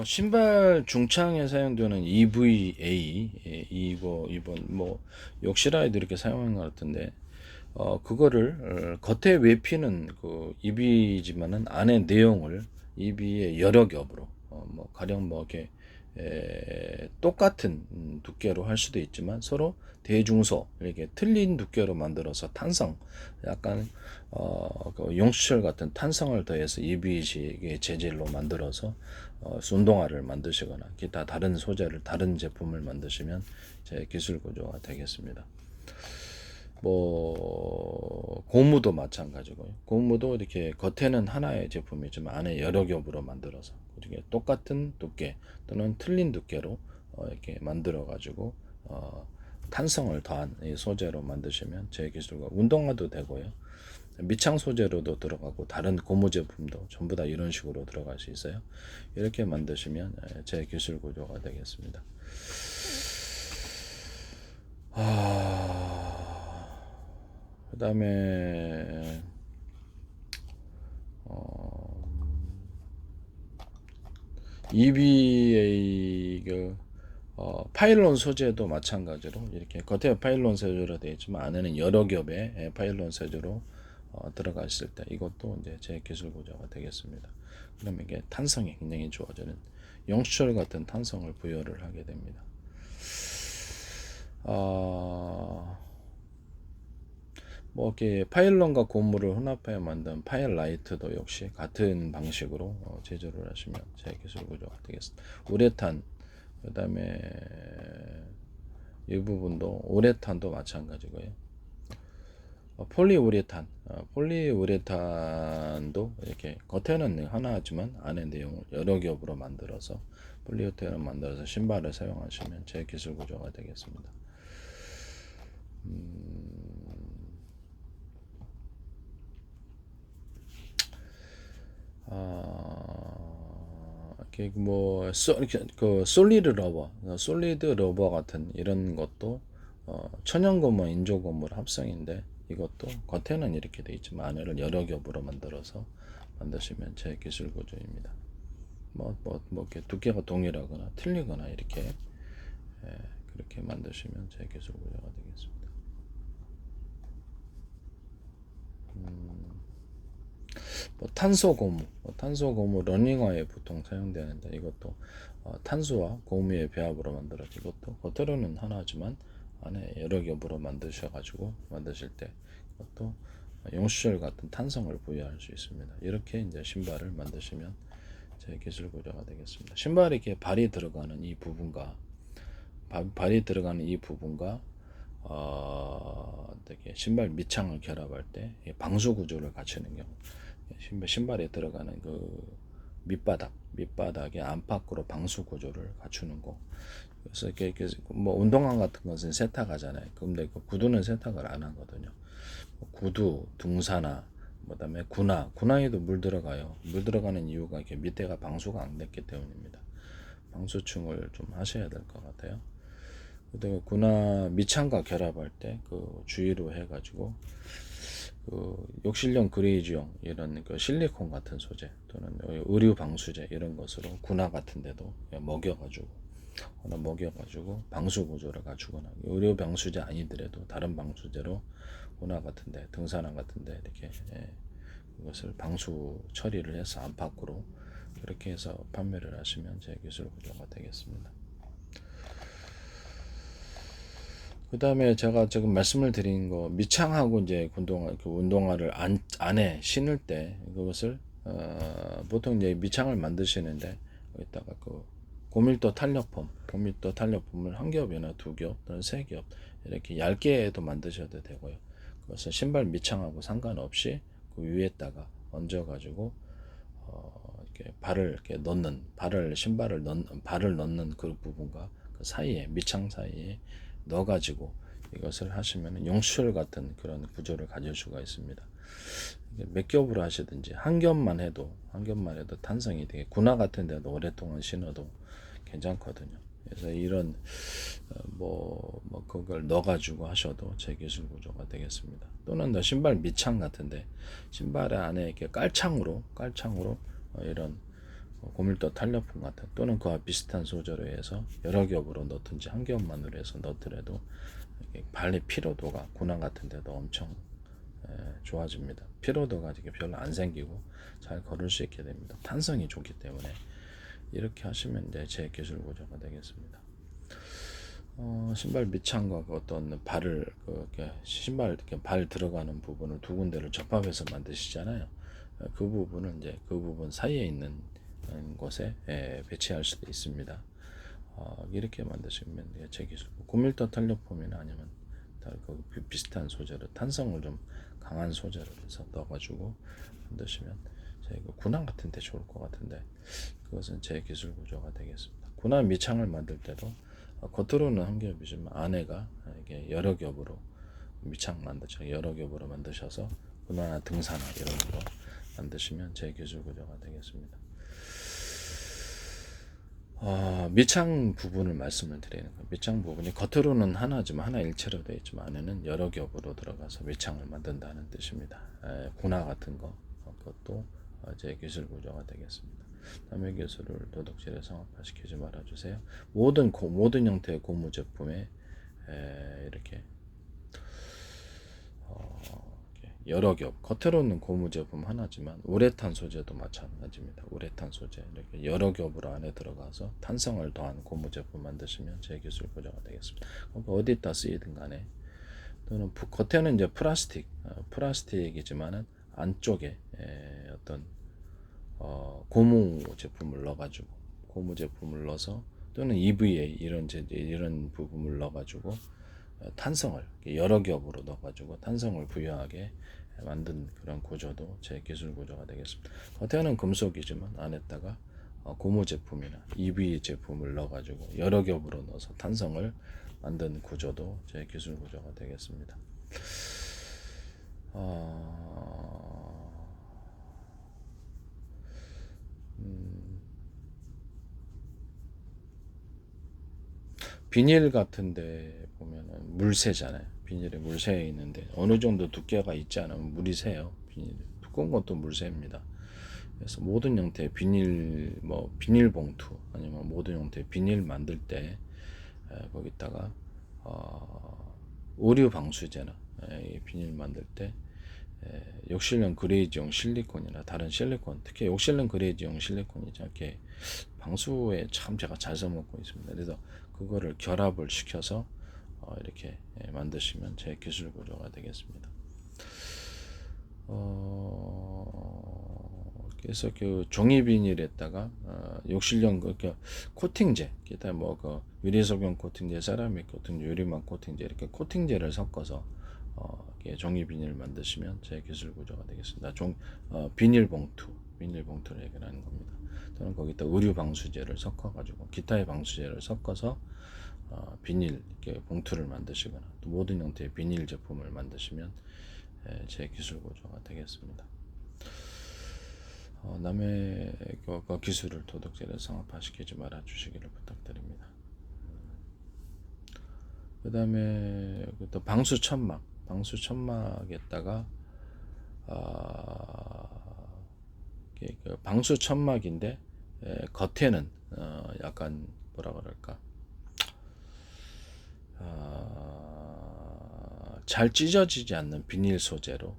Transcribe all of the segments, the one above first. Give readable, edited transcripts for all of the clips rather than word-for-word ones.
신발 중창에 사용되는 EVA, 이번 욕실화에도 이렇게 사용하는 것 같은데, 그거를 겉에 외피는 그 EV지만은 안에 내용을 EV의 여러 겹으로, 가령 뭐 이렇게 똑같은 두께로 할 수도 있지만 서로 대중소 이렇게 틀린 두께로 만들어서 탄성, 약간 그 용수철 같은 탄성을 더해서 EV식의 재질로 만들어서 운동화를 만드시거나 기타 다른 소재를 다른 제품을 만드시면 제 기술 구조가 되겠습니다. 고무도 마찬가지고요. 고무도 이렇게 겉에는 하나의 제품이지만 안에 여러 겹으로 만들어서 이렇게 똑같은 두께 또는 틀린 두께로 이렇게 만들어 가지고 탄성을 더한 이 소재로 만드시면 제 기술과 운동화도 되고요. 미창 소재로도 들어가고 다른 고무 제품도 전부 다 이런 식으로 들어갈 수 있어요. 이렇게 만드시면 제 기술 구조가 되겠습니다. 그 다음에 EVA 파일론 소재도 마찬가지로 이렇게 겉에 파일론 소재로 되어 있지만 안에는 여러 겹의 파일론 소재로 들어가 있을 때 이것도 이제 제 기술 구조가 되겠습니다. 그러면 이게 탄성이 굉장히 좋아지는 용수철 같은 탄성을 부여를 하게 됩니다. 이렇게 파일론과 고무를 혼합하여 만든 파일라이트도 역시 같은 방식으로 제조를 하시면 제 기술 구조가 되겠습니다. 우레탄, 그 다음에 이 부분도 우레탄도 마찬가지고요. 폴리우레탄도 이렇게 겉에는 하나지만 안에 내용을 여러 겹으로 만들어서 폴리우레탄을 만들어서 신발을 사용하시면 제 기술 구조가 되겠습니다. 이렇게 그 솔리드 러버 같은 이런 것도 천연고무, 인조고무를 합성인데 이것도 겉에는 이렇게 돼 있지만 안에를 여러 겹으로 만들어서 만드시면 제 기술 구조입니다. 이렇게 두께가 동일하거나 틀리거나 이렇게 그렇게 만드시면 제 기술 구조가 되겠습니다. 탄소 고무 러닝화에 보통 사용되는데 이것도 탄소와 고무의 배합으로 만들어진 것도 겉으로는 하나지만 안에 여러 겹으로 만드셔가지고 만드실 때 이것도 용수철 같은 탄성을 부여할 수 있습니다. 이렇게 이제 신발을 만드시면 제 기술 구조가 되겠습니다. 신발에 이렇게 발이 들어가는 이 부분과 이렇게 신발 밑창을 결합할 때 방수 구조를 갖추는 경우 신발에 들어가는 그 밑바닥의 안팎으로 방수 구조를 갖추는 거. 그래서 이렇게 운동화 같은 것은 세탁하잖아요. 근데 그 구두는 세탁을 안 하거든요. 구두, 등산화, 그다음에 군화에도 물 들어가요. 물 들어가는 이유가 이렇게 밑에가 방수가 안 됐기 때문입니다. 방수충을 좀 하셔야 될 것 같아요. 그다음에 군화 밑창과 결합할 때 그 주의로 해가지고 그 욕실용 그레이즈용 이런 그 실리콘 같은 소재 또는 의류 방수제 이런 것으로 군화 같은 데도 먹여가지고 방수 구조를 갖추거나 의류 방수제 아니더라도 다른 방수제로 군화 같은데 등산화 같은데 이렇게 그것을 방수 처리를 해서 안팎으로 그렇게 해서 판매를 하시면 제 기술 구조가 되겠습니다. 그 다음에 제가 지금 말씀을 드린 거 밑창하고 이제 운동화를 안에 신을 때 그것을 보통 이제 밑창을 만드시는데 여기다가 그 고밀도 탄력폼을 한 겹이나 두 겹 또는 세 겹 이렇게 얇게도 만드셔도 되고요. 그것을 신발 밑창하고 상관없이 그 위에다가 얹어가지고 이렇게 발을 넣는 그 부분과 그 사이에 밑창 사이에 넣어가지고 이것을 하시면 용수철 같은 그런 구조를 가질 수가 있습니다. 몇 겹으로 하시든지 한 겹만 해도 탄성이 되게 군화 같은 데도 오랫동안 신어도 괜찮거든요. 그래서 이런 그걸 넣어가지고 하셔도 제 기술 구조가 되겠습니다. 또는 신발 밑창 같은데 신발 안에 이렇게 깔창으로 이런 고밀도 탄력품 같은 또는 그와 비슷한 소재로 해서 여러 겹으로 넣든지 한 겹만으로 해서 넣더라도 발의 피로도가 군화 같은 데도 엄청 좋아집니다. 피로도가 이게 별로 안 생기고 잘 걸을 수 있게 됩니다. 탄성이 좋기 때문에 이렇게 하시면 이제 제 기술 구조가 되겠습니다. 신발 밑창과 그 어떤 발을 신발 이렇게 발 들어가는 부분을 두 군데를 접합해서 만드시잖아요. 그 부분은 이제 그 부분 사이에 있는 곳에 배치할 수도 있습니다. 이렇게 만드시면 제 기술 고밀도 탄력폼이나 아니면 그 비슷한 소재로 탄성을 좀 강한 소재로 해서 넣어가지고 만드시면 제 군화 같은 데 좋을 것 같은데 그것은 제 기술 구조가 되겠습니다. 군화 밑창을 만들 때도 겉으로는 한 겹이지만 안에가 이게 여러 겹으로 밑창 만드죠. 여러 겹으로 만드셔서 군화나 등산화 이런 거 만드시면 제 기술 구조가 되겠습니다. 밑창 부분을 말씀을 드리는 거예요. 밑창 부분이 겉으로는 하나지만 하나 일체로 되어 있지만 안에는 여러 겹으로 들어가서 밑창을 만든다는 뜻입니다. 군화 같은 거 그것도 제 기술 구조가 되겠습니다. 남의 기술을 도덕질에 성합화시키지 말아주세요. 모든 형태의 고무 제품에 이렇게 여러 겹, 겉으로는 고무 제품 하나지만 우레탄 소재도 마찬가지입니다. 우레탄 소재 이렇게 여러 겹으로 안에 들어가서 탄성을 더한 고무 제품 만드시면 제 기술 구조가 되겠습니다. 그러니까 어디다 쓰이든 간에 또는 겉에는 이제 플라스틱이지만은 안쪽에 어떤 고무 제품을 넣어가지고 고무 제품을 넣어서 또는 EVA 이런 부분을 넣어가지고 탄성을 여러 겹으로 넣어가지고 탄성을 부여하게 만든 그런 구조도 제 기술 구조가 되겠습니다. 겉에는 금속이지만 안에다가 고무 제품이나 EVA 제품을 넣어가지고 여러 겹으로 넣어서 탄성을 만든 구조도 제 기술 구조가 되겠습니다. 비닐 같은데 보면은 물새잖아요. 비닐에 물새 있는데 어느 정도 두께가 있지 않으면 물이 새요. 비닐 두꺼운 것도 물새입니다. 그래서 모든 형태의 비닐 비닐 봉투 아니면 모든 형태의 비닐 만들 때 거기다가 의류 방수제나 비닐 만들 때 욕실용 그레이지용 실리콘이나 다른 실리콘 특히 욕실용 그레이지용 실리콘이 이렇게 방수에 참 제가 잘 써먹고 있습니다. 그래서 그거를 결합을 시켜서 이렇게 만드시면 제 기술 구조가 되겠습니다. 그래서 그 종이 비닐에다가 욕실용 그 코팅제, 기타 그 유리석용 코팅제, 세라믹 코팅제, 유리막 코팅제 이렇게 코팅제를 섞어서 종이 비닐 만드시면 제 기술 구조가 되겠습니다. 비닐 봉투를 해결하는 겁니다. 또는 거기다 의류 방수제를 섞어가지고 기타의 방수제를 섞어서 비닐 이렇게 봉투를 만드시거나 또 모든 형태의 비닐 제품을 만드시면 제 기술 구조가 되겠습니다. 남의 그 기술을 도덕질에 성합화시키지 말아 주시기를 부탁드립니다. 그 다음에 또 방수천막에다가 그 방수천막인데 겉에는 약간 뭐라 그럴까 잘 찢어지지 않는 비닐 소재로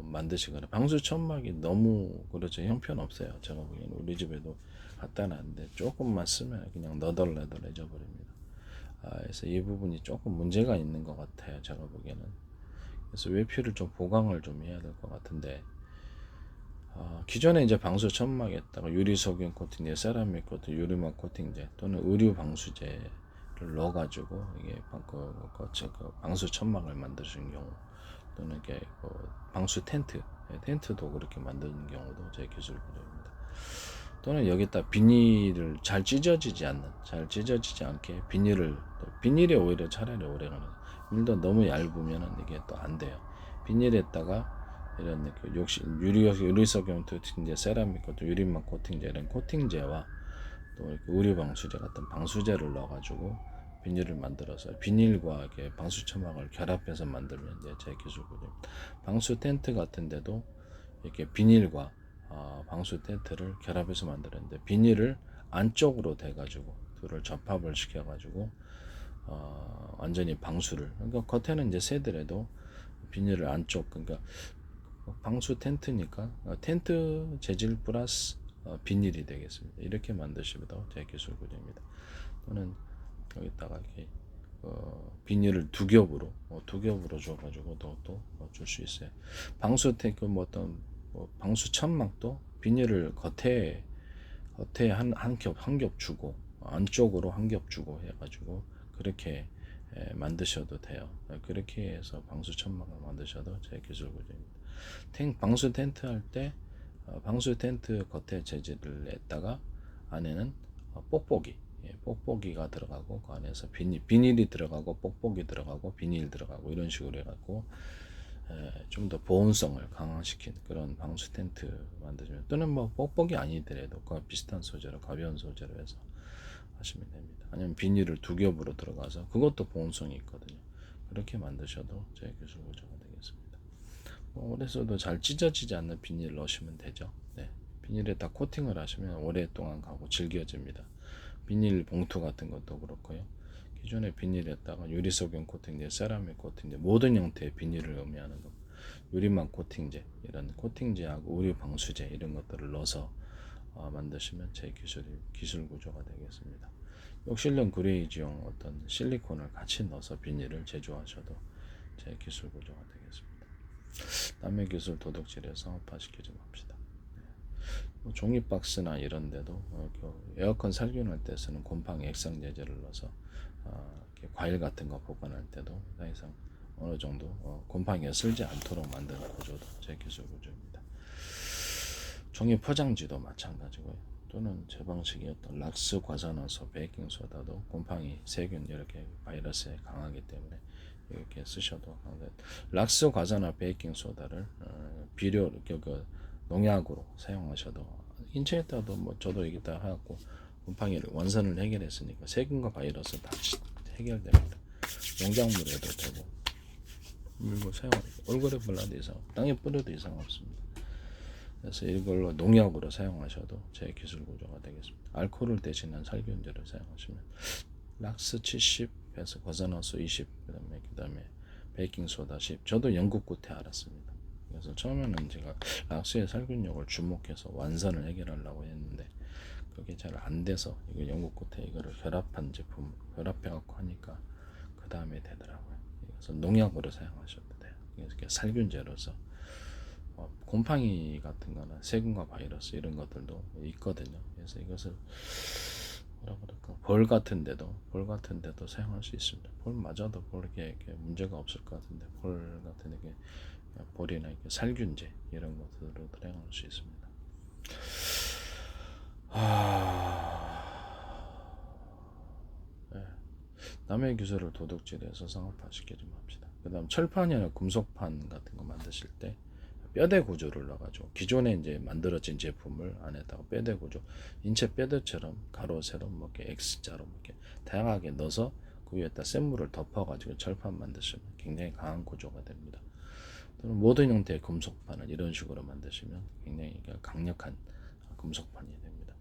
만드시거나 방수천막이 너무 그렇죠 형편없어요. 제가 보기에는 우리 집에도 갖다 놨는데 조금만 쓰면 그냥 너덜너덜해져 버립니다. 그래서 이 부분이 조금 문제가 있는 것 같아요. 제가 보기에는. 그래서 외피를 좀 보강을 좀 해야 될 것 같은데 기존에 이제 방수 천막에다가 유리 석유 코팅제, 세라믹 코팅, 유리막 코팅제 또는 의류 방수제를 넣어가지고 이게 방수 천막을 만드시는 경우 또는 이게 방수 텐트도 그렇게 만드는 경우도 제 기술 구조입니다. 또는 여기다 비닐을 잘 찢어지지 않게 비닐이 오히려 차라리 오래가는 밀도 너무 얇으면은 이게 또 안 돼요. 비닐에다가 이런 유리석용 코팅제, 세라믹 코팅, 유리막 코팅제 이런 코팅제와 또 의류 방수제 같은 방수제를 넣어가지고 비닐을 만들어서 비닐과 이렇게 방수 처막을 결합해서 만들면 이제 제 기술 구조입니다. 방수 텐트 같은데도 이렇게 비닐과 방수 텐트를 결합해서 만들었는데 비닐을 안쪽으로 대가지고 둘을 접합을 시켜가지고 완전히 방수를, 그러니까 겉에는 이제 새더라도 비닐을 안쪽, 그러니까 방수 텐트니까 텐트 재질 플러스 비닐이 되겠습니다. 이렇게 만드시면 제 기술 구조입니다. 또는 여기다가 이렇게 비닐을 두 겹으로 줘가지고 또 줄 수 있어요. 방수 텐트 뭐 어떤 방수 천막도 비닐을 겉에 한 겹 주고 안쪽으로 한 겹 주고 해가지고 그렇게 만드셔도 돼요. 그렇게 해서 방수 천막을 만드셔도 제 기술 구조입니다. 방수 텐트 할 때 방수 텐트 겉에 재질을 냈다가 안에는 뽁뽁이가 들어가고 그 안에서 비닐이 들어가고 뽁뽁이 들어가고 비닐 들어가고 이런 식으로 해갖고 좀 더 보온성을 강화시킨 그런 방수 텐트 만드시면, 또는 뭐 뽁뽁이 아니더라도 그 비슷한 소재로 가벼운 소재로 해서 하시면 됩니다. 아니면 비닐을 두 겹으로 들어가서 그것도 보온성이 있거든요. 그렇게 만드셔도 제 기술 구조가 되겠습니다. 오래서도 잘 찢어지지 않는 비닐 넣으시면 되죠. 네. 비닐에다 코팅을 하시면 오랫동안 가고 질겨집니다. 비닐 봉투 같은 것도 그렇고요. 기존의 비닐에다가 유리소금 코팅제, 세라믹 코팅제, 모든 형태의 비닐을 의미하는 것, 유리막 코팅제, 이런 코팅제하고 의류 방수제 이런 것들을 넣어서 만드시면 제 기술 구조가 되겠습니다. 욕실용 그레이지용 어떤 실리콘을 같이 넣어서 비닐을 제조하셔도 제 기술 구조가 되겠습니다. 남의 기술 도둑질에 상업화시키지 맙시다. 종이 박스나 이런 데도 에어컨 살균할 때 쓰는 곰팡이 액상 재질을 넣어서 과일 같은 거 보관할 때도 더 이상 어느 정도 곰팡이가 쓸지 않도록 만드는 구조도 제 기술 구조입니다. 종이 포장지도 마찬가지고요. 또는 제 방식이었던 락스 과산화소, 베이킹소다도 곰팡이, 세균 이렇게 바이러스에 강하기 때문에 이렇게 쓰셔도 하는데, 락스 과산화 베이킹소다를 비료 농약으로 사용하셔도 인체에다도 뭐 저도 여기다 해갖고 곰팡이를 원선을 해결했으니까 세균과 바이러스 다 해결됩니다. 농작물에도 되고 물고 사용하니까 얼굴에 발라도 이상, 땅에 뿌려도 이상 없습니다. 그래서 이걸로 농약으로 사용하셔도 제 기술 구조가 되겠습니다. 알코올을 대신한 살균제를 사용하시면 락스 70에서 과산화수 20, 그다음에 베이킹소다 10. 저도 영국 끝에 알았습니다. 그래서 처음에는 제가 락스의 살균력을 주목해서 완선을 해결하려고 했는데 그게 잘 안 돼서 이거 영국 끝에 이거를 결합한 제품 결합해갖고 하니까 그 다음에 되더라고요. 그래서 농약으로 사용하셔도 돼요. 이렇게 살균제로서 곰팡이 같은 거나 세균과 바이러스 이런 것들도 있거든요. 그래서 이것을 뭐라 그럴까, 벌 같은 데도 사용할 수 있습니다. 벌 맞아도 이렇게 문제가 없을 것 같은데 벌 같은 게 벌이나 이렇게 살균제 이런 것들로 사용할 수 있습니다. 네. 남의 기술을 도둑질해서 상업화시키지 맙시다. 그 다음 철판이나 금속판 같은 거 만드실 때 뼈대 구조를 넣어가지고 기존에 이제 만들어진 제품을 안에다가 뼈대 구조, 인체 뼈대처럼 가로 세로 뭐 이렇게 X자로 이렇게 다양하게 넣어서 그 위에다 샘물을 덮어가지고 철판 만드시면 굉장히 강한 구조가 됩니다. 또는 모든 형태의 금속판을 이런 식으로 만드시면 굉장히 강력한 금속판이 됩니다.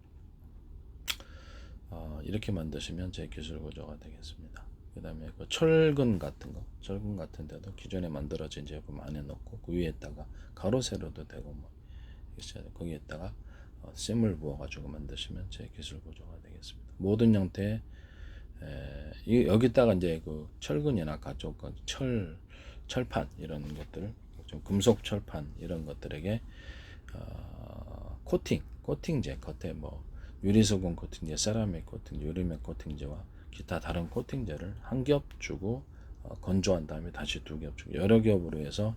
이렇게 만드시면 제 기술 구조가 되겠습니다. 그 다음에 그 철근 같은 데도 기존에 만들어진 제품 안에 넣고 그 위에다가 가로 세로도 되고 뭐 거기에다가 샘을 부어가지고 만드시면 제 기술 구조가 되겠습니다. 모든 형태의 여기다가 이제 그 철근이나 가쪽 철판 이런 것들, 좀 금속 철판 이런 것들에게 코팅제 겉에 뭐 유리소금 코팅제, 세라믹 코팅제, 유리막 코팅제와 기타 다른 코팅제를 한 겹 주고 건조한 다음에 다시 두 겹 주고 여러 겹으로 해서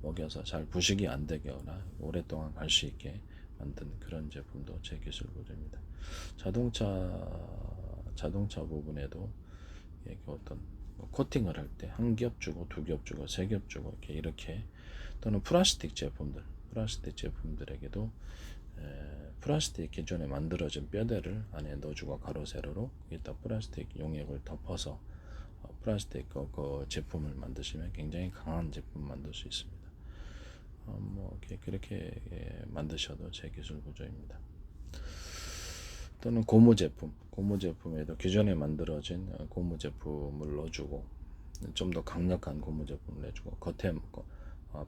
먹여서 잘 부식이 안 되거나 오랫동안 갈 수 있게 만든 그런 제품도 제 기술 구조입니다. 자동차 부분에도 어떤 코팅을 할 때 한 겹 주고 두 겹 주고 세 겹 주고 이렇게 또는 플라스틱 제품들에게도 플라스틱 기존에 만들어진 뼈대를 안에 넣어주고 가로 세로로 여기다 플라스틱 용액을 덮어서 플라스틱 그 제품을 만드시면 굉장히 강한 제품 만들 수 있습니다. 뭐 그렇게 만드셔도 제 기술 구조입니다. 또는 고무 제품에도 기존에 만들어진 고무 제품을 넣어주고 좀 더 강력한 고무 제품을 내주고 겉에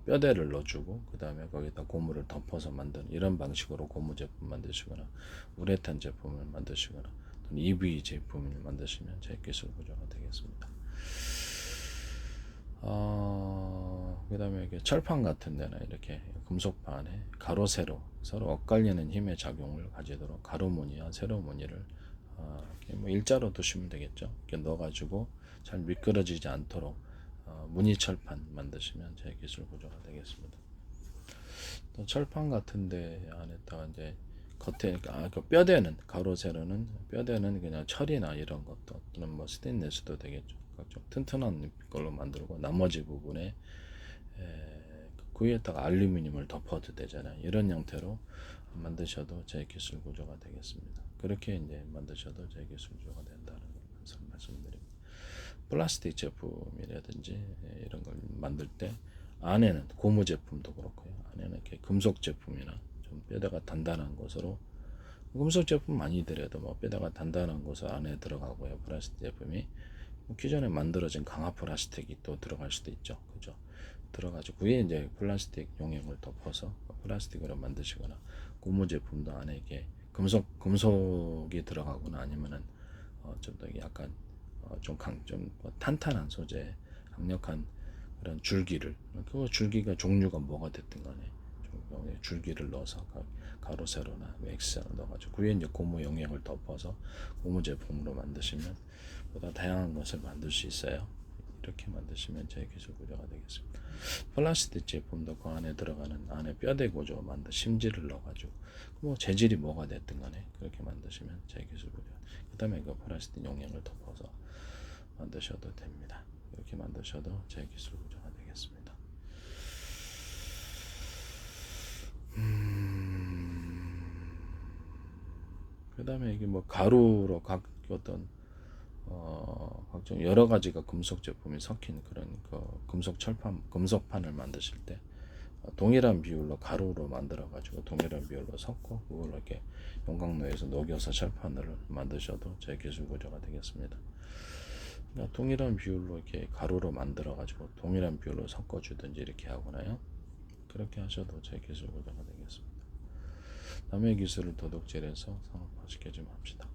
뼈대를 넣어주고 그 다음에 거기다 고무를 덮어서 만드는 이런 방식으로 고무 제품 만드시거나 우레탄 제품을 만드시거나 또는 EV 제품을 만드시면 제 기술 구조가 되겠습니다. 그 다음에 철판 같은 데나 이렇게 금속판에 가로 세로 서로 엇갈리는 힘의 작용을 가지도록 가로 무늬와 세로 무늬를 뭐 일자로 두시면 되겠죠. 이렇게 넣어가지고 잘 미끄러지지 않도록 무늬 철판 만드시면 제 기술 구조가 되겠습니다. 또 철판 같은데 안에다가 이제 겉에 그 뼈대는 가로 세로는 뼈대는 그냥 철이나 이런 것도 또는 뭐 스테인리스도 되겠죠. 각종 튼튼한 걸로 만들고 나머지 부분에 그 위에다가 알루미늄을 덮어도 되잖아요. 이런 형태로 만드셔도 제 기술 구조가 되겠습니다. 그렇게 이제 만드셔도 제 기술 구조가 된다는 걸 말씀드립니다. 플라스틱 제품이라든지 이런 걸 만들 때 안에는 고무 제품도 그렇고요. 안에는 이렇게 금속 제품이나 좀 뼈대가 단단한 것으로 금속 제품 많이 들여도 뭐 뼈대가 단단한 것을 안에 들어가고요. 플라스틱 제품이 기존에 만들어진 강화 플라스틱이 또 들어갈 수도 있죠. 그죠? 들어가지고 위에 이제 플라스틱 용액을 덮어서 플라스틱으로 만드시거나 고무 제품도 안에 이게 금속이 들어가거나 아니면은 좀 더 약간 좀 탄탄한 소재 강력한 그런 줄기를 그 줄기가 종류가 뭐가 됐든 간에 줄기를 넣어서 가로 세로나 X자로 넣어가지고 그 위에 이제 고무 용액을 덮어서 고무 제품으로 만드시면 보다 다양한 것을 만들 수 있어요. 이렇게 만드시면 제 기술 구조가 되겠습니다. 플라스틱 제품도 그 안에 들어가는 안에 뼈대 구조 만들 심지를 넣어가지고 뭐 재질이 뭐가 됐든 간에 그렇게 만드시면 제 기술 구조. 그다음에 그 플라스틱 용량을 덮어서 만드셔도 됩니다. 이렇게 만드셔도 제 기술 구조가 되겠습니다. 그다음에 이게 뭐 가루로 각 어떤 각종 여러 가지가 금속 제품이 섞인 그런 금속 철판, 금속판을 만드실 때 동일한 비율로 가루로 만들어 가지고 동일한 비율로 섞고 그걸 이렇게 용광로에서 녹여서 철판을 만드셔도 제 기술 구조가 되겠습니다. 그러니까 동일한 비율로 이렇게 가루로 만들어 가지고 동일한 비율로 섞어 주든지 이렇게 하거나요. 그렇게 하셔도 제 기술 구조가 되겠습니다. 남의 기술을 도둑질해서 상업화시키지 맙시다.